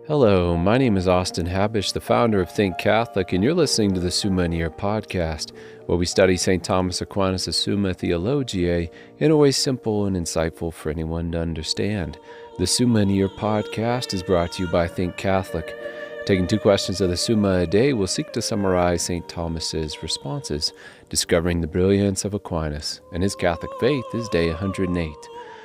Hello, my name is Austin Habish, the founder of Think Catholic, and you're listening to the Summa podcast, where we study St. Thomas Aquinas' Summa Theologiae in a way simple and insightful for anyone to understand. The Summa podcast is brought to you by Think Catholic. Taking two questions of the Summa a day, we'll seek to summarize St. Thomas's responses, discovering the brilliance of Aquinas and his Catholic faith is day 108.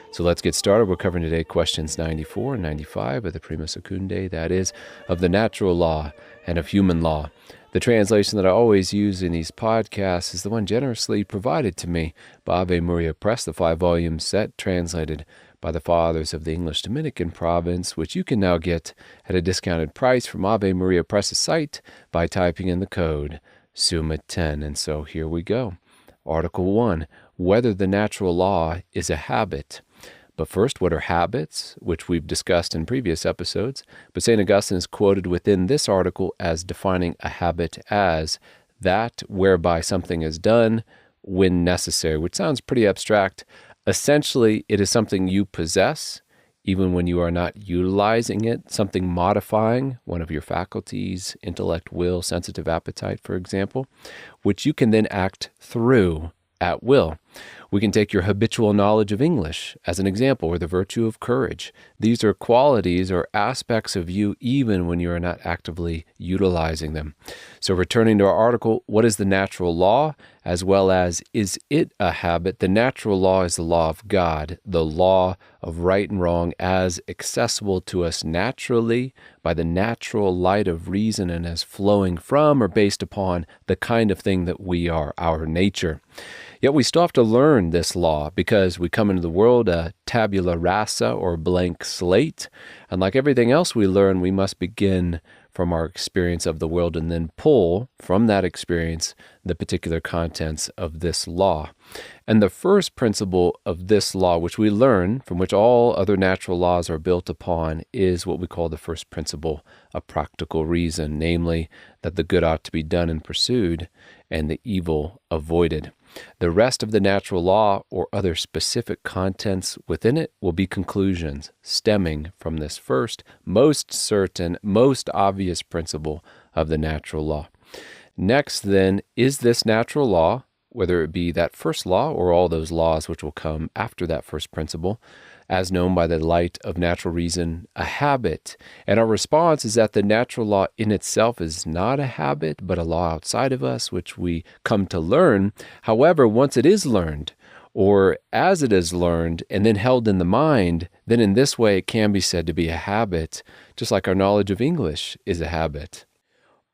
So let's get started. We're covering today questions 94 and 95 of the Prima Secundae, that is, of the natural law and of human law. The translation that I always use in these podcasts is the one generously provided to me by Ave Maria Press, the 5-volume set translated by the Fathers of the English Dominican province, which you can now get at a discounted price from Ave Maria Press's site by typing in the code SUMMA10. And so here we go. Article 1, whether the natural law is a habit. But first, what are habits, which we've discussed in previous episodes? But St. Augustine is quoted within this article as defining a habit as that whereby something is done when necessary, which sounds pretty abstract. Essentially, it is something you possess, even when you are not utilizing it, something modifying one of your faculties, intellect, will, sensitive appetite, for example, which you can then act through at will. We can take your habitual knowledge of English as an example, or the virtue of courage. These are qualities or aspects of you even when you are not actively utilizing them. So returning to our article, what is the natural law, as well as is it a habit? The natural law is the law of God, the law of right and wrong as accessible to us naturally by the natural light of reason and as flowing from or based upon the kind of thing that we are, our nature. Yet we still have to learn this law because we come into the world a tabula rasa or blank slate. And like everything else we learn, we must begin from our experience of the world and then pull from that experience the particular contents of this law. And the first principle of this law, which we learn, from which all other natural laws are built upon, is what we call the first principle of practical reason, namely that the good ought to be done and pursued and the evil avoided. The rest of the natural law or other specific contents within it will be conclusions stemming from this first, most certain, most obvious principle of the natural law. Next, then, is this natural law, whether it be that first law or all those laws which will come after that first principle, as known by the light of natural reason, a habit? And our response is that the natural law in itself is not a habit, but a law outside of us, which we come to learn. However, once it is learned, or as it is learned and then held in the mind, then in this way it can be said to be a habit, just like our knowledge of English is a habit.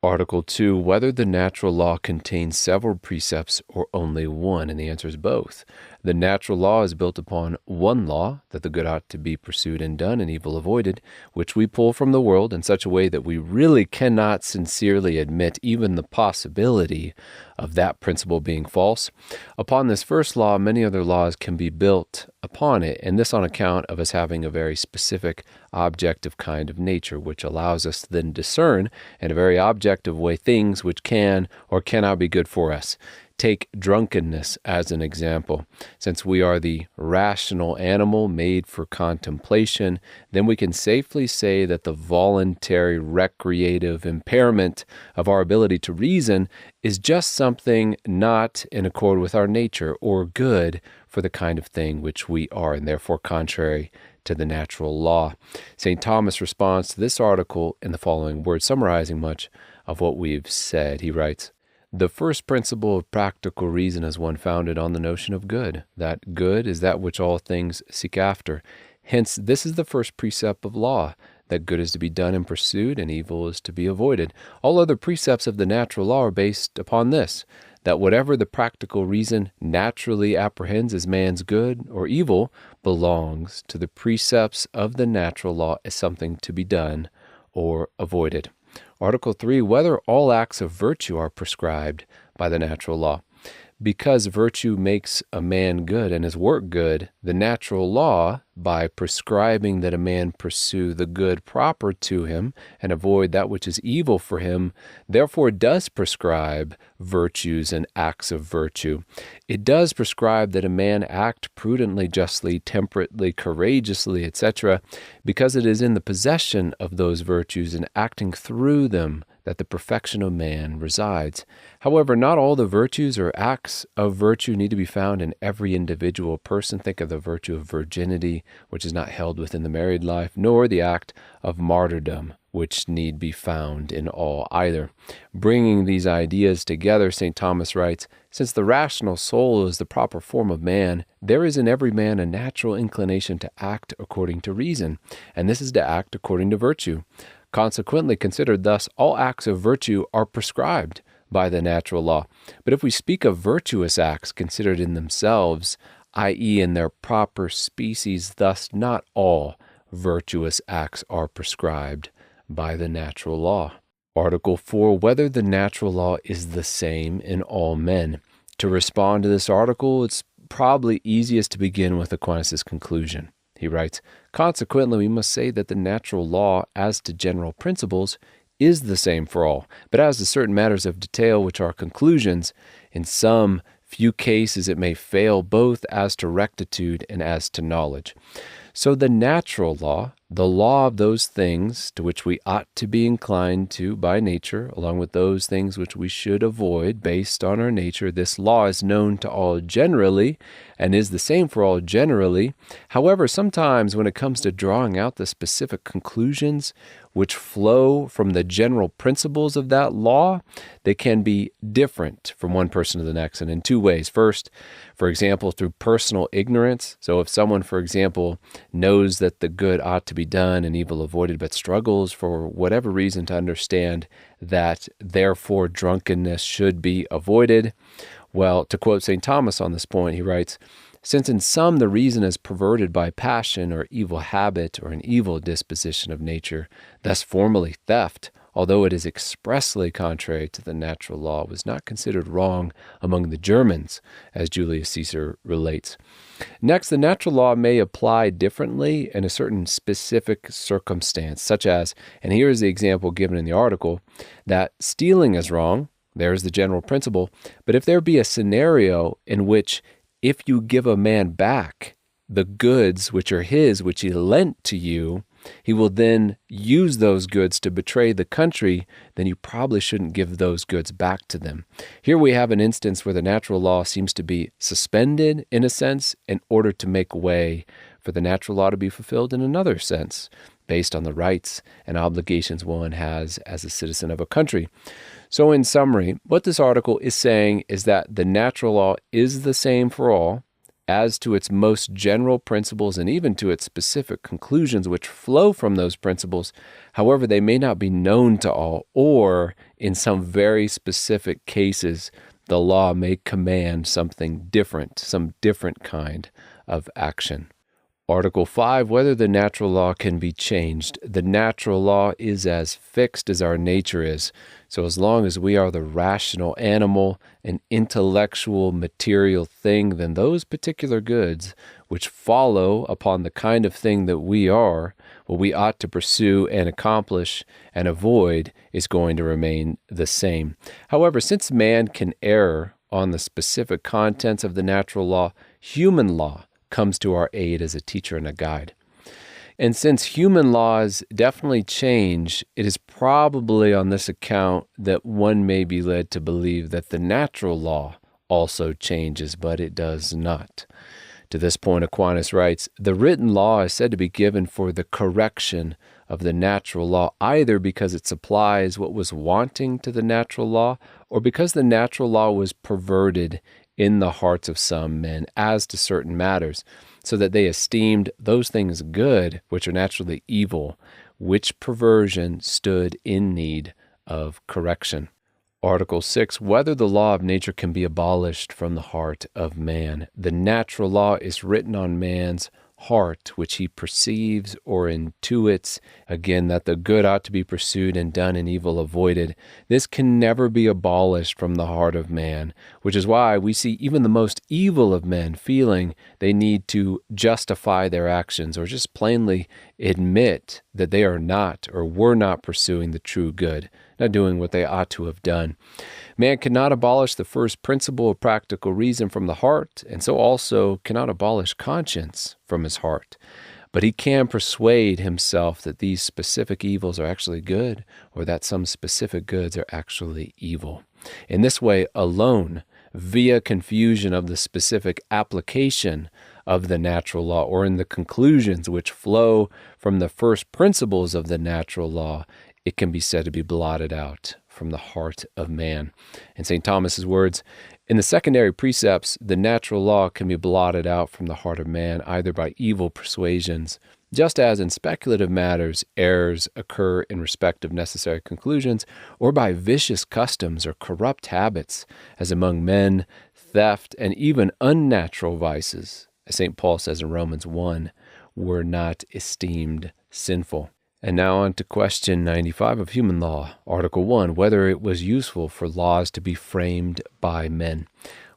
Article 2, whether the natural law contains several precepts or only one, and the answer is both. The natural law is built upon one law, that the good ought to be pursued and done and evil avoided, which we pull from the world in such a way that we really cannot sincerely admit even the possibility of that principle being false. Upon this first law, many other laws can be built upon it, and this on account of us having a very specific objective kind of nature, which allows us to then discern in a very objective way things which can or cannot be good for us. Take drunkenness as an example. Since we are the rational animal made for contemplation, then we can safely say that the voluntary recreative impairment of our ability to reason is just something not in accord with our nature or good for the kind of thing which we are, and therefore contrary to the natural law. St. Thomas responds to this article in the following words, summarizing much of what we've said. He writes, the first principle of practical reason is one founded on the notion of good, that good is that which all things seek after. Hence, this is the first precept of law, that good is to be done and pursued, and evil is to be avoided. All other precepts of the natural law are based upon this, that whatever the practical reason naturally apprehends as man's good or evil belongs to the precepts of the natural law as something to be done or avoided. Article 3, whether all acts of virtue are prescribed by the natural law. because virtue makes a man good and his work good, the natural law, by prescribing that a man pursue the good proper to him and avoid that which is evil for him, therefore does prescribe virtues and acts of virtue. It does prescribe that a man act prudently, justly, temperately, courageously, etc., because it is in the possession of those virtues and acting through them that the perfection of man resides. However, not all the virtues or acts of virtue need to be found in every individual person. Think of the virtue of virginity, which is not held within the married life, nor the act of martyrdom, which need be found in all either. Bringing these ideas together, St. Thomas writes, "Since the rational soul is the proper form of man, there is in every man a natural inclination to act according to reason, and this is to act according to virtue. Consequently, considered thus, all acts of virtue are prescribed by the natural law. But if we speak of virtuous acts considered in themselves, i.e. in their proper species, thus not all virtuous acts are prescribed by the natural law." Article 4, whether the natural law is the same in all men. To respond to this article, it's probably easiest to begin with Aquinas' conclusion. He writes, "Consequently, we must say that the natural law, as to general principles, is the same for all, but as to certain matters of detail which are conclusions, in some few cases it may fail both as to rectitude and as to knowledge. So the natural law, the law of those things to which we ought to be inclined to by nature, along with those things which we should avoid based on our nature, this law is known to all generally and is the same for all generally. However, sometimes when it comes to drawing out the specific conclusions which flow from the general principles of that law, they can be different from one person to the next, and in two ways. First, for example, through personal ignorance. So if someone, for example, knows that the good ought to be done and evil avoided, but struggles for whatever reason to understand that therefore drunkenness should be avoided. Well, to quote St. Thomas on this point, he writes, "Since in some the reason is perverted by passion or evil habit or an evil disposition of nature, thus formally theft, although it is expressly contrary to the natural law, was not considered wrong among the Germans," as Julius Caesar relates. Next, the natural law may apply differently in a certain specific circumstance, such as, and here is the example given in the article, that stealing is wrong. There's the general principle. But if there be a scenario in which if you give a man back the goods which are his, which he lent to you, he will then use those goods to betray the country, then you probably shouldn't give those goods back to them. Here we have an instance where the natural law seems to be suspended, in a sense, in order to make way for the natural law to be fulfilled in another sense, based on the rights and obligations one has as a citizen of a country. So in summary, what this article is saying is that the natural law is the same for all, as to its most general principles and even to its specific conclusions which flow from those principles. However, they may not be known to all, or in some very specific cases, the law may command something different, some different kind of action. Article 5, whether the natural law can be changed. The natural law is as fixed as our nature is. So as long as we are the rational animal, an intellectual, material thing, then those particular goods which follow upon the kind of thing that we are, what we ought to pursue and accomplish and avoid, is going to remain the same. However, since man can err on the specific contents of the natural law, human law comes to our aid as a teacher and a guide. And since human laws definitely change, it is probably on this account that one may be led to believe that the natural law also changes, but it does not. To this point, Aquinas writes, "The written law is said to be given for the correction of the natural law, either because it supplies what was wanting to the natural law, or because the natural law was perverted in the hearts of some men as to certain matters, so that they esteemed those things good which are naturally evil, which perversion stood in need of correction." Article 6, whether the law of nature can be abolished from the heart of man. The natural law is written on man's heart, which he perceives or intuits, again, that the good ought to be pursued and done and evil avoided. This can never be abolished from the heart of man, which is why we see even the most evil of men feeling they need to justify their actions or just plainly admit that they are not or were not pursuing the true good, not doing what they ought to have done. Man cannot abolish the first principle of practical reason from the heart, and so also cannot abolish conscience from his heart. But he can persuade himself that these specific evils are actually good, or that some specific goods are actually evil. In this way alone, via confusion of the specific application of the natural law, or in the conclusions which flow from the first principles of the natural law, it can be said to be blotted out from the heart of man. In St. Thomas's words, in the secondary precepts, the natural law can be blotted out from the heart of man either by evil persuasions, just as in speculative matters errors occur in respect of necessary conclusions, or by vicious customs or corrupt habits, as among men, theft, and even unnatural vices, as St. Paul says in Romans 1, were not esteemed sinful. And now on to question 95 of human law, Article 1, whether it was useful for laws to be framed by men.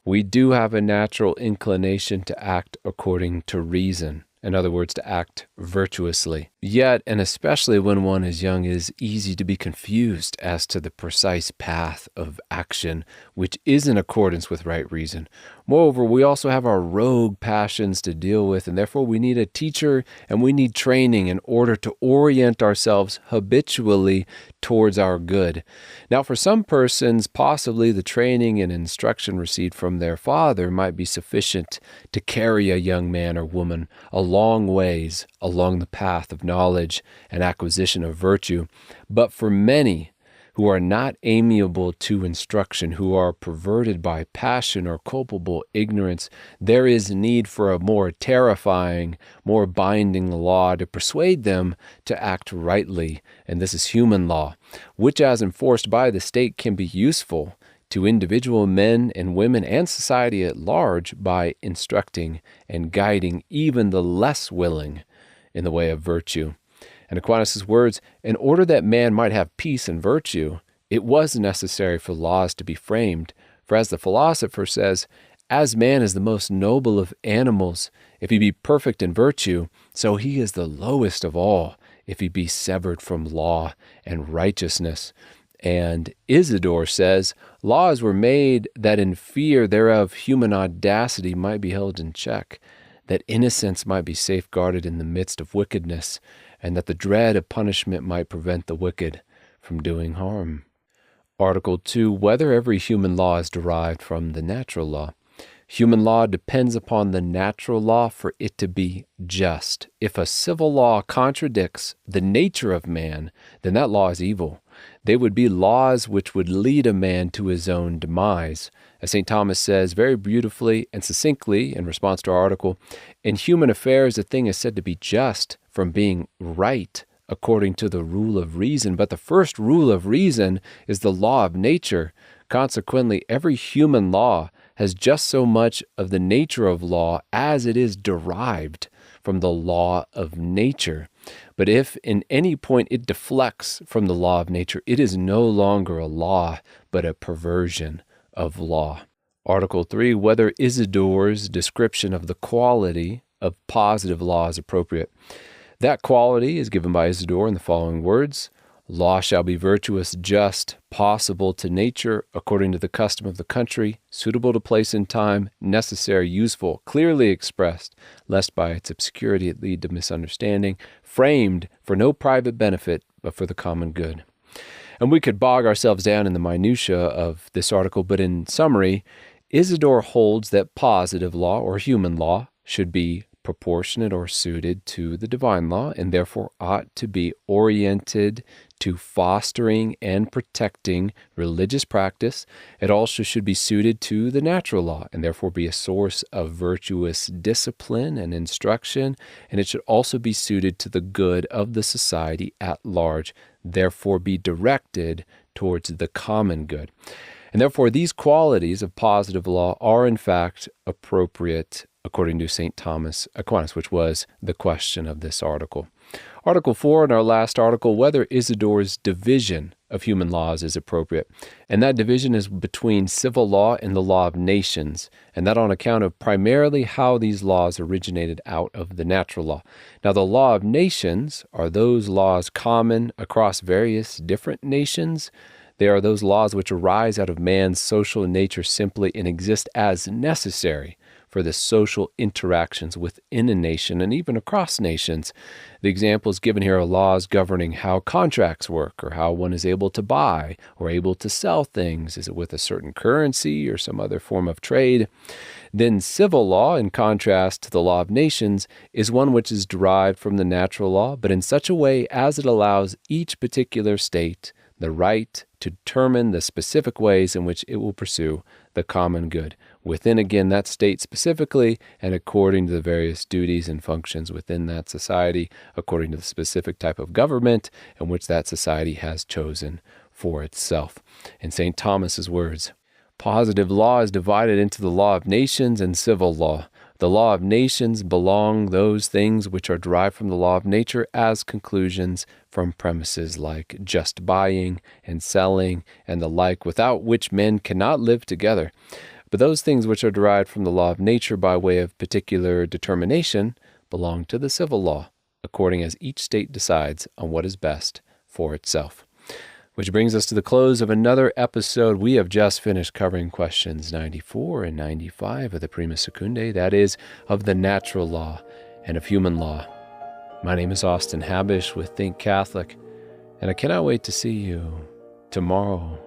We do have a natural inclination to act according to reason. In other words, to act virtuously. Yet, and especially when one is young, it is easy to be confused as to the precise path of action, which is in accordance with right reason. Moreover, we also have our rogue passions to deal with, and therefore we need a teacher and we need training in order to orient ourselves habitually towards our good. Now, for some persons, possibly the training and instruction received from their father might be sufficient to carry a young man or woman a long ways along the path of knowledge and acquisition of virtue. But for many who are not amiable to instruction, who are perverted by passion or culpable ignorance, there is need for a more terrifying, more binding law to persuade them to act rightly. And this is human law, which as enforced by the state can be useful to individual men and women and society at large by instructing and guiding even the less willing in the way of virtue. And Aquinas' words, in order that man might have peace and virtue, it was necessary for laws to be framed. For as the philosopher says, as man is the most noble of animals, if he be perfect in virtue, so he is the lowest of all, if he be severed from law and righteousness. And Isidore says, laws were made that in fear thereof human audacity might be held in check, that innocence might be safeguarded in the midst of wickedness, and that the dread of punishment might prevent the wicked from doing harm. Article 2, whether every human law is derived from the natural law. Human law depends upon the natural law for it to be just. If a civil law contradicts the nature of man, then that law is evil. They would be laws which would lead a man to his own demise. As St. Thomas says very beautifully and succinctly in response to our article, in human affairs a thing is said to be just from being right according to the rule of reason. But the first rule of reason is the law of nature. Consequently, every human law has just so much of the nature of law as it is derived from the law of nature. But if in any point it deflects from the law of nature, it is no longer a law, but a perversion of law. Article 3, whether Isidore's description of the quality of positive law is appropriate. That quality is given by Isidore in the following words: law shall be virtuous, just, possible to nature, according to the custom of the country, suitable to place and time, necessary, useful, clearly expressed, lest by its obscurity it lead to misunderstanding, framed for no private benefit, but for the common good. And we could bog ourselves down in the minutiae of this article, but in summary, Isidore holds that positive law or human law should be proportionate or suited to the divine law, and therefore ought to be oriented to fostering and protecting religious practice. It also should be suited to the natural law, and therefore be a source of virtuous discipline and instruction, and it should also be suited to the good of the society at large, therefore be directed towards the common good. And therefore, these qualities of positive law are in fact appropriate according to St. Thomas Aquinas, which was the question of this article. Article 4, in our last article, whether Isidore's division of human laws is appropriate. And that division is between civil law and the law of nations, and that on account of primarily how these laws originated out of the natural law. Now, the law of nations are those laws common across various different nations. They are those laws which arise out of man's social nature simply and exist as necessary for the social interactions within a nation and even across nations. The examples given here are laws governing how contracts work or how one is able to buy or able to sell things. Is it with a certain currency or some other form of trade? Then civil law, in contrast to the law of nations, is one which is derived from the natural law, but in such a way as it allows each particular state the right to determine the specific ways in which it will pursue the common good, within, again, that state specifically, and according to the various duties and functions within that society, according to the specific type of government in which that society has chosen for itself. In St. Thomas's words, positive law is divided into the law of nations and civil law. The law of nations belong those things which are derived from the law of nature as conclusions from premises like just buying and selling and the like, without which men cannot live together. But those things which are derived from the law of nature by way of particular determination belong to the civil law, according as each state decides on what is best for itself. Which brings us to the close of another episode. We have just finished covering questions 94 and 95 of the Prima Secundae, that is, of the natural law and of human law. My name is Austin Habish with Think Catholic, and I cannot wait to see you tomorrow